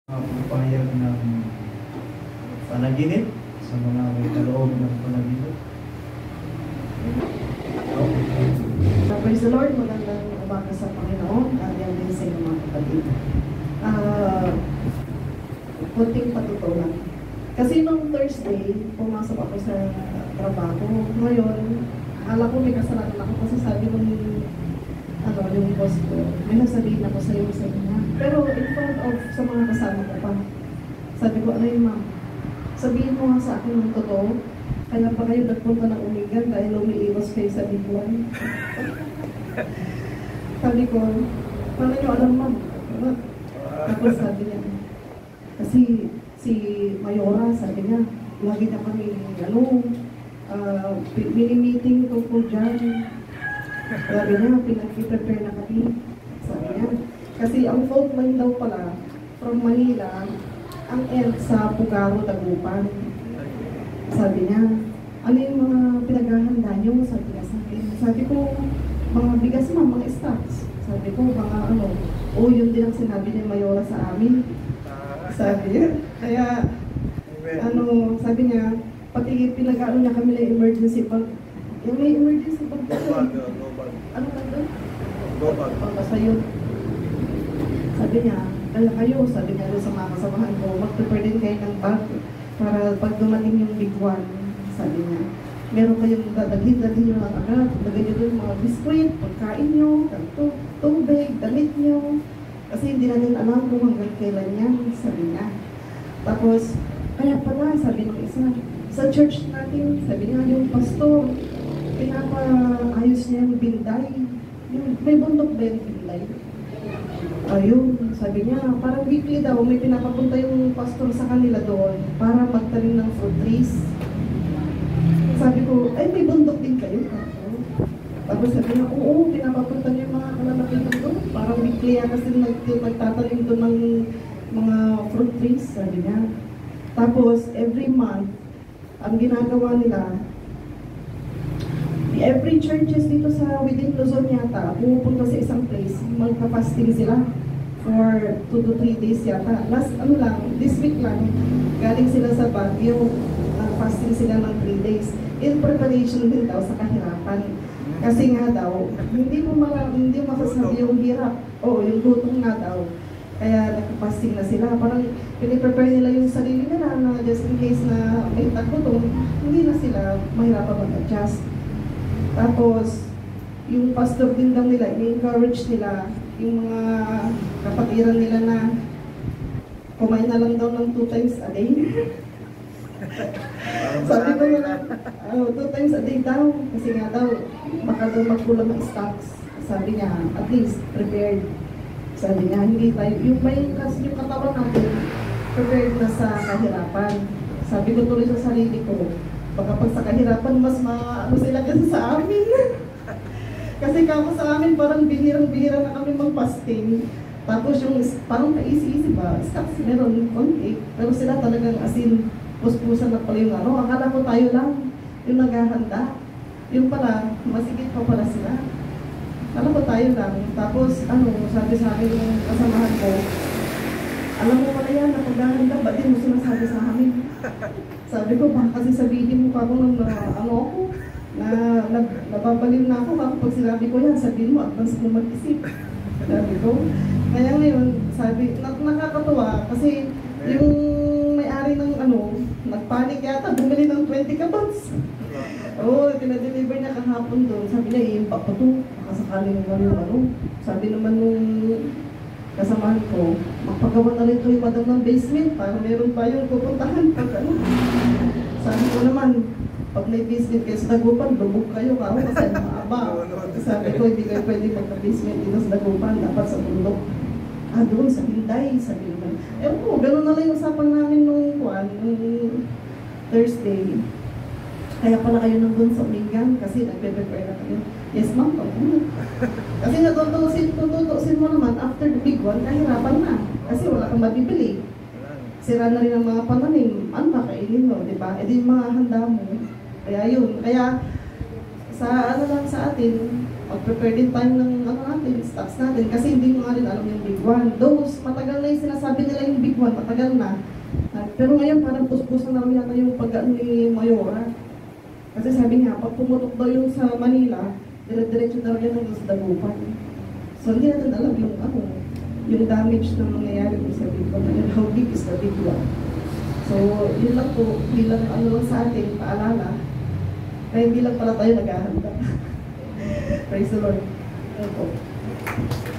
Pagpapayag ng panaginip sa mga may kaloob ng panaginip. Praise the Lord, magandang umaga sa Panginoon at yan din sa inyong mga kapatid. Kunting patutunan. Kasi nung Thursday, pumasok ako sa trabaho. Ngayon, akala ko may kasalanan ako kasi sabi ko yung boss ko, may nasabihin ako sa iyo sa kanya. Pero in front of sa mga kasama ko pa, sabi ko, ano yung ma'am? Sabihin mo nga sa akin ng totoo, kaya pa kayo nagpunta ng Umigan dahil umiiwas kayo sa Biguan. Sabi ko, paano nyo alam ma'am? Tapos sabi niya, kasi si Mayora, sabi niya, lagi na kami, mini-meeting tungkol dyan. Sabi niya, pinag-prepare na kami. Sabi niya, kasi ang fault line daw pala, from Manila, ang end sa Pugaro, Dagupan. Sabi niya, ano yung mga pinaghahanda niyo? Sabi niya sa akin. Sabi ko, mga bigas mga stocks. Sabi ko, mga yun din ang sinabi ni Mayora sa amin. Sabi niya, kaya, sabi niya, pati pinag-ano niya kami ng emergency bag. Yung may emergency bag ko. Ano ba doon? Basta yun. Sabi niya, kaya kayo, sabi niya sa mga kasamahan ko, mag-prepare din kayo ng bag para pag dumating yung biguan, sabi niya, meron kayong dadalhin nyo lang agad, lagay nyo doon mga biskuit, pagkain nyo, tubig, damit nyo, kasi hindi natin alam kung hanggang kailan yan, sabi niya. Tapos, kaya pala, sabi ng isa, sa church natin, sabi niya, yung pastor, pinapaayos niya yung binday. May bundok ba yung binday? Ayun, sabi niya, parang weekly daw, may pinapapunta yung pastor sa kanila doon para magtanim ng fruit trees. Sabi ko, ay may bundok din kayo. Tapos sabi niya, oo, pinapapunta niya yung mga kalalaki doon. Parang weekly kasi nagtatanim doon ng mga fruit trees, sabi niya. Tapos, every month, ang ginagawa nila, every churches dito sa within Luzon yata, pumupunta sa isang place, magpa-fasting sila for 2 to 3 days yata. This week lang, galing sila sa Baguio, fasting sila ng 3 days. In preparation din daw sa kahirapan. Kasi nga daw, hindi mo masasabi yung hirap. Yung gutom nga daw. Kaya nagpa-fasting na sila. Parang piniprepare nila yung sarili nila na just in case na may tagutong, hindi na sila mahirapan mag-adjust. Tapos, yung pastor din daw nila, i-encourage nila yung mga kapatiran nila na kumain na lang daw ng 2 times a day. Sabi ko nila, 2 times a day daw. Kasi nga daw, baka daw magkulang ng stocks. Sabi niya, at least prepared. Sabi niya, hindi tayo, yung katawan natin, prepared na sa kahirapan. Sabi ko tuloy sa sarili ko, baka pag sa kahirapan, mas sila kasi sa amin. Kasi kamo sa amin, parang bihirang-bihira na kami mag-fasting. Tapos yung parang kaisi-isi ba, stocks meron konti. Pero sila talagang asin, puspusan na pala yung akala ko tayo lang, yung naghahanda. Yung pala, masigit pa pala sila. Akala ko tayo lang. Tapos, sabi sa akin yung kasamahan ko, alam mo pala yan, napaghahanda, ba't din mo sinasabi sa amin? Sabi ko, baka kasi sabihin mo pa ako nababaliw na ako kapag sinabi ko yan, sabihin mo, advance mo mag-isip. Sabi ko. Kaya ngayon, sabi, nakakatuwa kasi yung may-ari ng nagpanik yata, bumili ng 20 kabats. Tinadeliver niya kahapon doon. Sabi niya, i-impact ko ito. Nakasakaling Sabi naman nung kasamahan ko, magpagawa na rin ito yung madam ng basement para meron pa yung pupuntahan pag Sabi ko naman, pag may basement kayo sa Dagupan, lubog kayo kasi mahaba. Sabi ko, hindi kayo pwede magka-basement dito sa Dagupan, dapat sa bundok. Doon sa Hinday, sabi naman. Ganun na lang yung usapan namin nung Thursday. Kaya pala kayo nandun sa Umigan kasi nagpe-prepare na kayo. Yes, ma'am. Kasi natutusin mo naman, after the big one, kahirapan na. Kasi wala kang mabibili. Sira na rin ang mga pananim. Ano ba kainin mo, di ba? Di yung mga handa mo. Kaya yun. Kaya, sa atin, mag-prepare din tayo ng ano natin, stocks natin, kasi hindi mo nga rin alam yung big one. Those, matagal na yung sinasabi nila yung big one, matagal na. Pero ngayon parang puspusan na rin yata yung pag-ano ni Mayora. Kasi sabi niya, pag pumutok daw yung sa Manila, dire-diretso daw yan hanggang sa Dagupan. So hindi natin alam yung ano, yung damage na mangyayari sa big one, and how big is the big one. So yun lang po, bilang ano lang sa atin, paalala, na hindi lang pala tayo naghahanda. Praise the Lord. Ano po.